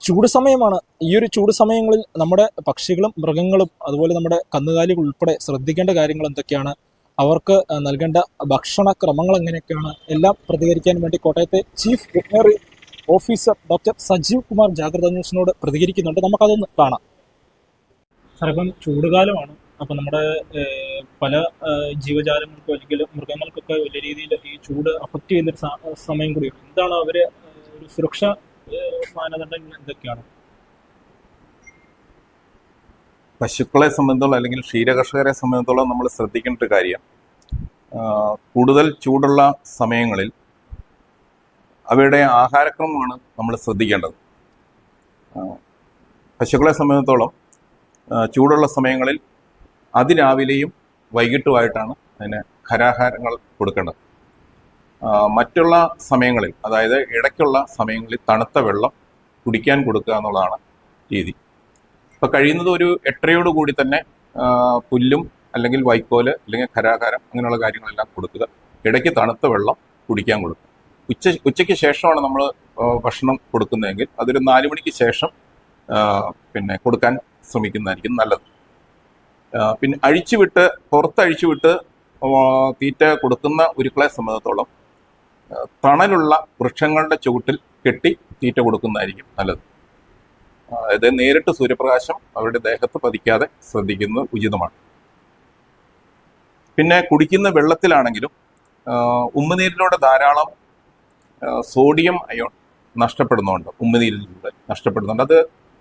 ചൂട് സമയമാണ്. ഈ ഒരു ചൂട് സമയങ്ങളിൽ നമ്മുടെ പക്ഷികളും മൃഗങ്ങളും അതുപോലെ നമ്മുടെ കന്നുകാലികൾ ഉൾപ്പെടെ ശ്രദ്ധിക്കേണ്ട കാര്യങ്ങൾ എന്തൊക്കെയാണ്, അവർക്ക് നൽകേണ്ട ഭക്ഷണ ക്രമങ്ങൾ എങ്ങനെയൊക്കെയാണ്, എല്ലാം പ്രതികരിക്കാൻ വേണ്ടി കോട്ടയത്തെ chief veterinary officer doctor Sajeev Kumar ജാഗ്രത ന്യൂസിനോട് പ്രതികരിക്കുന്നുണ്ട്. നമുക്കതൊന്ന് കാണാം. സാർ, ഇപ്പം ചൂടുകാലമാണ്. അപ്പം നമ്മുടെ പല ജീവജാലങ്ങൾക്കും അല്ലെങ്കിൽ മൃഗങ്ങൾക്കൊക്കെ വലിയ രീതിയിൽ ഈ ചൂട് അഫക്റ്റ് ചെയ്യുന്നൊരു സമയം കൂടിയാണ്. എന്താണ് അവര് ഒരു സുരക്ഷ മാനദണ്ഡങ്ങൾ എന്തൊക്കെയാണ്? പശുക്കളെ സംബന്ധിച്ചോളം അല്ലെങ്കിൽ ക്ഷീരകർഷകരെ സംബന്ധിച്ചോളം നമ്മൾ ശ്രദ്ധിക്കേണ്ട ഒരു കാര്യം, കൂടുതൽ ചൂടുള്ള സമയങ്ങളിൽ അവയുടെ ആഹാരക്രമമാണ് നമ്മൾ ശ്രദ്ധിക്കേണ്ടത്. പശുക്കളെ സംബന്ധിച്ചിടത്തോളം ചൂടുള്ള സമയങ്ങളിൽ അതിരാവിലെയും വൈകിട്ടുമായിട്ടാണ് അതിന് ഖരാഹാരങ്ങൾ കൊടുക്കേണ്ടത്. മറ്റുള്ള സമയങ്ങളിൽ, അതായത് ഇടയ്ക്കുള്ള സമയങ്ങളിൽ തണുത്ത വെള്ളം കുടിക്കാൻ കൊടുക്കുക എന്നുള്ളതാണ് രീതി. ഇപ്പോൾ കഴിയുന്നത് ഒരു 8:30 കൂടി തന്നെ പുല്ലും അല്ലെങ്കിൽ വൈക്കോല് അല്ലെങ്കിൽ ഖരാഹാരം അങ്ങനെയുള്ള കാര്യങ്ങളെല്ലാം കൊടുക്കുക. ഇടയ്ക്ക് തണുത്ത വെള്ളം കുടിക്കാൻ കൊടുക്കുക. ഉച്ചയ്ക്ക് ശേഷമാണ് നമ്മൾ ഭക്ഷണം കൊടുക്കുന്നതെങ്കിൽ അതൊരു 4 മണിക്ക് ശേഷം പിന്നെ കൊടുക്കാൻ ശ്രമിക്കുന്നതായിരിക്കും നല്ലത്. പിന്നെ പുറത്തഴിച്ചുവിട്ട് തീറ്റ കൊടുക്കുന്ന ഉരുക്കളെ സംബന്ധിച്ചിടത്തോളം തണലുള്ള വൃക്ഷങ്ങളുടെ ചുവട്ടിൽ കെട്ടി തീറ്റ കൊടുക്കുന്നതായിരിക്കും നല്ലത്. അതായത് നേരിട്ട് സൂര്യപ്രകാശം അവരുടെ ദേഹത്ത് പതിക്കാതെ ശ്രദ്ധിക്കുന്നത് ഉചിതമാണ്. പിന്നെ കുടിക്കുന്ന വെള്ളത്തിലാണെങ്കിലും ഉമ്മുനീരിലൂടെ ധാരാളം സോഡിയം അയോൺ നഷ്ടപ്പെടുന്നുണ്ട്. ഉമ്മുനീരിലൂടെ നഷ്ടപ്പെടുന്നുണ്ട്. അത്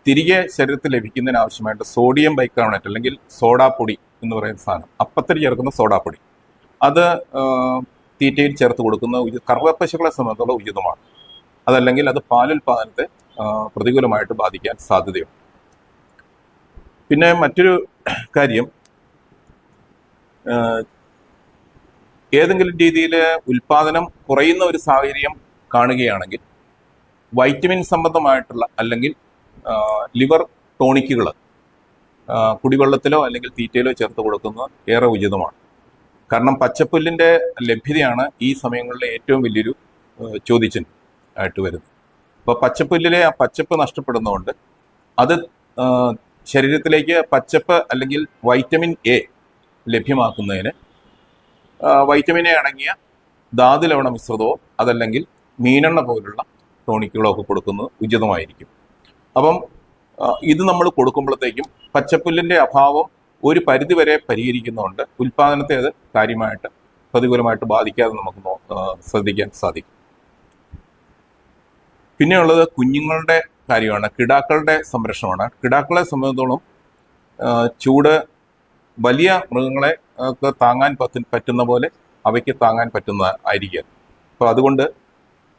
തിരികെ ശരീരത്തിൽ ലഭിക്കുന്നതിന് ആവശ്യമായിട്ട് സോഡിയം ബൈകാർബണേറ്റ് അല്ലെങ്കിൽ സോഡാപ്പൊടി എന്ന് പറയുന്ന സാധനം, അപ്പത്തിൽ ചേർക്കുന്ന സോഡാപ്പൊടി, അത് തീറ്റയിൽ ചേർത്ത് കൊടുക്കുന്നത് കറവപ്പശുക്കളെ സംബന്ധിച്ചുള്ള ഉചിതമാണ്. അതല്ലെങ്കിൽ അത് പാലുൽപാദനത്തെ പ്രതികൂലമായിട്ട് ബാധിക്കാൻ സാധ്യതയുണ്ട്. പിന്നെ മറ്റൊരു കാര്യം, ഏതെങ്കിലും രീതിയിൽ ഉൽപാദനം കുറയുന്ന ഒരു സാഹചര്യം കാണുകയാണെങ്കിൽ വൈറ്റമിൻ സംബന്ധമായിട്ടുള്ള അല്ലെങ്കിൽ ലിവർ ടോണിക്കുകൾ കുടിവെള്ളത്തിലോ അല്ലെങ്കിൽ തീറ്റയിലോ ചേർത്ത് കൊടുക്കുന്നത് ഏറെ ഉചിതമാണ്. കാരണം പച്ചപ്പുല്ലിൻ്റെ ലഭ്യതയാണ് ഈ സമയങ്ങളിലെ ഏറ്റവും വലിയൊരു ചോദ്യചിഹ്നം ആയിട്ട് വരുന്നത്. അപ്പോൾ പച്ചപ്പുല്ലിലെ ആ പച്ചപ്പ് നഷ്ടപ്പെടുന്നതുകൊണ്ട് അത് ശരീരത്തിലേക്ക് പച്ചപ്പ് അല്ലെങ്കിൽ വൈറ്റമിൻ എ ലഭ്യമാക്കുന്നതിന് വൈറ്റമിൻ എ അടങ്ങിയ ധാതുലവണ മിശ്രിതമോ അതല്ലെങ്കിൽ മീനെണ്ണ പോലുള്ള ടോണിക്കുകളോ ഒക്കെ കൊടുക്കുന്നത് ഉചിതമായിരിക്കും. അപ്പം ഇത് നമ്മൾ കൊടുക്കുമ്പോഴത്തേക്കും പച്ചപ്പുല്ലിൻ്റെ അഭാവം ഒരു പരിധിവരെ പരിഹരിക്കുന്നതുകൊണ്ട് ഉൽപാദനത്തെ അത് കാര്യമായിട്ട് പ്രതികൂലമായിട്ട് ബാധിക്കാതെ നമുക്ക് ശ്രദ്ധിക്കാൻ സാധിക്കും. പിന്നെയുള്ളത് കുഞ്ഞുങ്ങളുടെ കാര്യമാണ്, കിടാക്കളുടെ സംരക്ഷണമാണ്. കിടാക്കളെ സംബന്ധിച്ചിടത്തോളം ചൂട് വലിയ മൃഗങ്ങളെ താങ്ങാൻ പറ്റുന്ന പോലെ അവയ്ക്ക് താങ്ങാൻ പറ്റുന്ന ആയിരിക്കും. അപ്പോൾ അതുകൊണ്ട്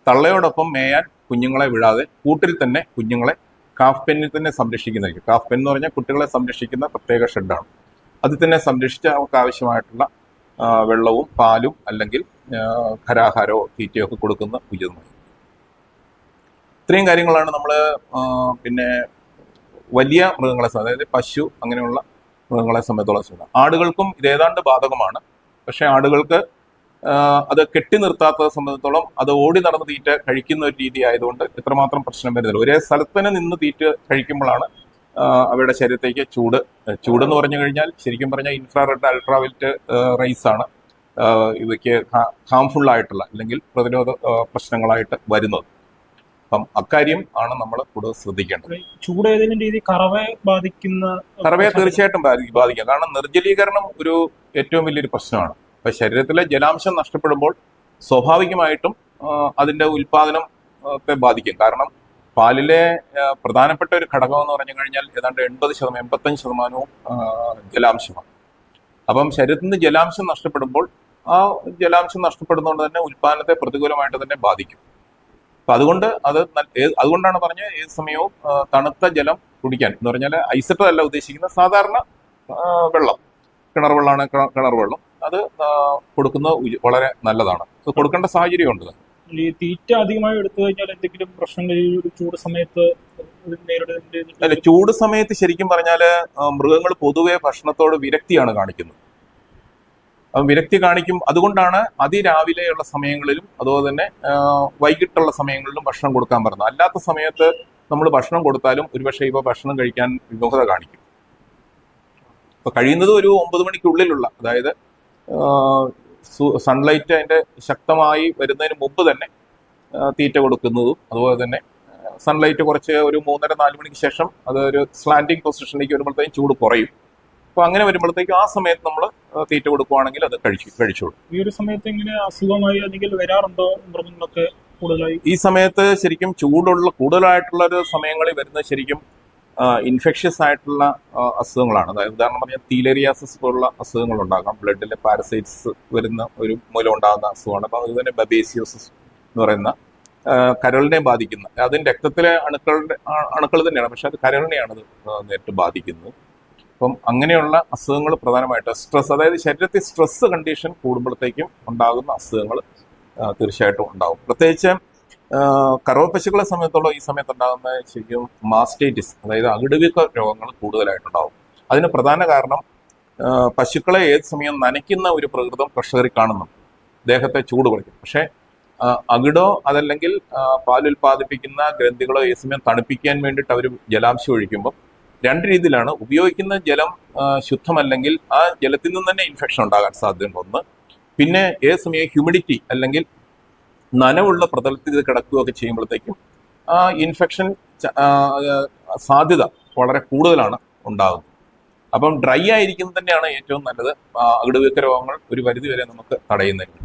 തള്ളയോടൊപ്പം മേയാൻ കുഞ്ഞുങ്ങളെ വിടാതെ കൂട്ടിൽ തന്നെ കുഞ്ഞുങ്ങളെ കാഫ് പെന്നിൽ തന്നെ സംരക്ഷിക്കുന്നതായിരിക്കും. കാഫ് പെൻ എന്ന് പറഞ്ഞാൽ കുട്ടികളെ സംരക്ഷിക്കുന്ന പ്രത്യേക ഷെഡാണ്. അതിൽ തന്നെ സംരക്ഷിച്ച് അവർക്ക് ആവശ്യമായിട്ടുള്ള വെള്ളവും പാലും അല്ലെങ്കിൽ ഖരാഹാരമോ തീറ്റയോ ഒക്കെ കൊടുക്കുന്ന ഉചിതമായി. ഇത്രയും കാര്യങ്ങളാണ് നമ്മൾ പിന്നെ വലിയ മൃഗങ്ങളെ, അതായത് പശു അങ്ങനെയുള്ള മൃഗങ്ങളെ സംബന്ധിച്ചോളം ചെയ്യുന്നത്. ആടുകൾക്കും ഇതേതാണ്ട് ബാധകമാണ്. പക്ഷേ ആടുകൾക്ക് അത് കെട്ടി നിർത്താത്തത് സംബന്ധിച്ചിടത്തോളം അത് ഓടി നടന്ന് തീറ്റ കഴിക്കുന്ന ഒരു രീതി ആയതുകൊണ്ട് എത്രമാത്രം പ്രശ്നം വരുന്നില്ല. ഒരേ സ്ഥലത്ത് തന്നെ നിന്ന് തീറ്റ കഴിക്കുമ്പോഴാണ് അവയുടെ ശരീരത്തേക്ക് ചൂടെന്ന് പറഞ്ഞു കഴിഞ്ഞാൽ ശരിക്കും പറഞ്ഞാൽ ഇൻഫ്രാറെഡ് അൾട്രാവയലറ്റ് റേസ് ആണ് ഇവയ്ക്ക് ഹാംഫുൾ ആയിട്ടുള്ള അല്ലെങ്കിൽ പ്രതിരോധ പ്രശ്നങ്ങളായിട്ട് വരുന്നത്. അപ്പം അക്കാര്യം ആണ് നമ്മൾ കൂടുതൽ ശ്രദ്ധിക്കേണ്ടത്. ചൂട് ഏതെങ്കിലും രീതി കറവയെ തീർച്ചയായിട്ടും ബാധിക്കാം. കാരണം നിർജ്ജലീകരണം ഒരു ഏറ്റവും വലിയൊരു പ്രശ്നമാണ്. അപ്പൊ ശരീരത്തിലെ ജലാംശം നഷ്ടപ്പെടുമ്പോൾ സ്വാഭാവികമായിട്ടും അതിന്റെ ഉൽപാദനത്തെ ബാധിക്കും. കാരണം പാലിലെ പ്രധാനപ്പെട്ട ഒരു ഘടകം എന്ന് പറഞ്ഞു കഴിഞ്ഞാൽ ഏതാണ്ട് 85% ജലാംശമാണ്. അപ്പം ശരീരത്തിൽ നിന്ന് ജലാംശം നഷ്ടപ്പെടുമ്പോൾ ആ ജലാംശം നഷ്ടപ്പെടുന്നതുകൊണ്ട് തന്നെ ഉൽപാദനത്തെ പ്രതികൂലമായിട്ട് തന്നെ ബാധിക്കും. അപ്പൊ അതുകൊണ്ടാണ് പറഞ്ഞത് ഏത് സമയവും തണുത്ത ജലം കുടിക്കാൻ എന്ന് പറഞ്ഞാൽ ഐസറ്റല്ല ഉദ്ദേശിക്കുന്ന സാധാരണ വെള്ളം, കിണർ വെള്ളം അത് കൊടുക്കുന്നത് വളരെ നല്ലതാണ്. അത് കൊടുക്കേണ്ട സാഹചര്യമുണ്ട്. ഈ തീറ്റ അധികമായി എടുത്തു കഴിഞ്ഞാൽ എന്തെങ്കിലും പ്രശ്നങ്ങൾ ഈ ഒരു ചൂട് സമയത്ത് നേരിടുന്നുണ്ട്? അല്ല, ചൂട് സമയത്ത് ശരിക്കും പറഞ്ഞാല് മൃഗങ്ങൾ പൊതുവെ ഭക്ഷണത്തോട് വിരക്തിയാണ് കാണിക്കുന്നത്. വിരക്തി കാണിക്കും. അതുകൊണ്ടാണ് അതിരാവിലെയുള്ള സമയങ്ങളിലും അതുപോലെ തന്നെ വൈകിട്ടുള്ള സമയങ്ങളിലും ഭക്ഷണം കൊടുക്കാൻ പറയുന്നത്. അല്ലാത്ത സമയത്ത് നമ്മൾ ഭക്ഷണം കൊടുത്താലും ഒരുപക്ഷെ ഇവ ഭക്ഷണം കഴിക്കാൻ വിമുഖത കാണിക്കും. അപ്പോൾ കഴിയുന്നത് ഒരു 9 മണിക്കുള്ളിലുള്ള, അതായത് സൺലൈറ്റ് അതിൻ്റെ ശക്തമായി വരുന്നതിന് മുമ്പ് തന്നെ തീറ്റ കൊടുക്കുന്നതും, അതുപോലെ തന്നെ സൺലൈറ്റ് കുറച്ച് ഒരു 3:30-4 മണിക്ക് ശേഷം അത് ഒരു സ്ലാൻഡിങ് പൊസിഷനിലേക്ക് വരുമ്പോഴത്തേക്കും ചൂട് കുറയും. അപ്പോൾ അങ്ങനെ വരുമ്പോഴത്തേക്കും ആ സമയത്ത് നമ്മൾ തീറ്റ കൊടുക്കുവാണെങ്കിൽ അത് കഴിച്ചോളൂ. ഈ ഒരു സമയത്ത് ഇങ്ങനെ അസുഖമായി അല്ലെങ്കിൽ വരാറുണ്ടോ മൃഗങ്ങളൊക്കെ കൂടുതലായി? ഈ സമയത്ത് ശരിക്കും കൂടുതലായിട്ടുള്ള ഒരു സമയങ്ങളിൽ വരുന്നത് ശരിക്കും ഇൻഫെക്ഷ്യസ് ആയിട്ടുള്ള അസുഖങ്ങളാണ്. അതായത് ഉദാഹരണം പറഞ്ഞാൽ തീലേറിയാസിസ് പോലുള്ള അസുഖങ്ങൾ ഉണ്ടാകാം. ബ്ലഡിലെ പാരസൈറ്റ്സ് വരുന്ന ഒരു മൂലം ഉണ്ടാകുന്ന അസുഖമാണ്. അപ്പോൾ അതുപോലെ ബബേസിയോസിസ് എന്ന് പറയുന്ന കരളിനെ ബാധിക്കുന്ന, അതും രക്തത്തിലെ അണുക്കൾ തന്നെയാണ്, പക്ഷെ അത് കരളിനെയാണ് അത് നേരിട്ട് ബാധിക്കുന്നത്. അപ്പം അങ്ങനെയുള്ള അസുഖങ്ങൾ പ്രധാനമായിട്ട് സ്ട്രെസ്, അതായത് ശരീരത്തിൽ സ്ട്രെസ് കണ്ടീഷൻ കൂടുമ്പോഴത്തേക്കും ഉണ്ടാകുന്ന അസുഖങ്ങൾ തീർച്ചയായിട്ടും ഉണ്ടാകും. പ്രത്യേകിച്ച് കറവ പശുക്കളെ സംബന്ധിച്ചോളം ഈ സമയത്ത് ഉണ്ടാകുന്ന ശരിക്കും മാസ്റ്റൈറ്റിസ്, അതായത് അകിടുവീക്ക രോഗങ്ങൾ കൂടുതലായിട്ടുണ്ടാകും. അതിന് പ്രധാന കാരണം പശുക്കളെ ഏത് സമയം നനയ്ക്കുന്ന ഒരു പ്രകൃതം കർഷകരിൽ കാണുന്നു. ദേഹത്തെ ചൂട് കുറയ്ക്കും. പക്ഷേ അകിടോ അതല്ലെങ്കിൽ പാലുൽപാദിപ്പിക്കുന്ന ഗ്രന്ഥികളോ ഏത് സമയം തണുപ്പിക്കാൻ വേണ്ടിയിട്ട് അവർ ജലാംശം ഒഴിക്കുമ്പോൾ 2 രീതിയിലാണ്. ഉപയോഗിക്കുന്ന ജലം ശുദ്ധമല്ലെങ്കിൽ ആ ജലത്തിൽ നിന്ന് തന്നെ ഇൻഫെക്ഷൻ ഉണ്ടാകാൻ സാധ്യതയുണ്ട് ഒന്ന്. പിന്നെ ഏത് സമയം ഹ്യൂമിഡിറ്റി അല്ലെങ്കിൽ നനവുള്ള പ്രതലത്തിൽ ഇത് കിടക്കുകയൊക്കെ ചെയ്യുമ്പോഴത്തേക്കും ആ ഇൻഫെക്ഷൻ സാധ്യത വളരെ കൂടുതലാണ് ഉണ്ടാകുന്നത്. അപ്പം ഡ്രൈ ആയിരിക്കുന്നത് തന്നെയാണ് ഏറ്റവും നല്ലത്. അകിടുവീക്ക രോഗങ്ങൾ ഒരു പരിധി വരെ നമുക്ക് തടയുന്നതിന്.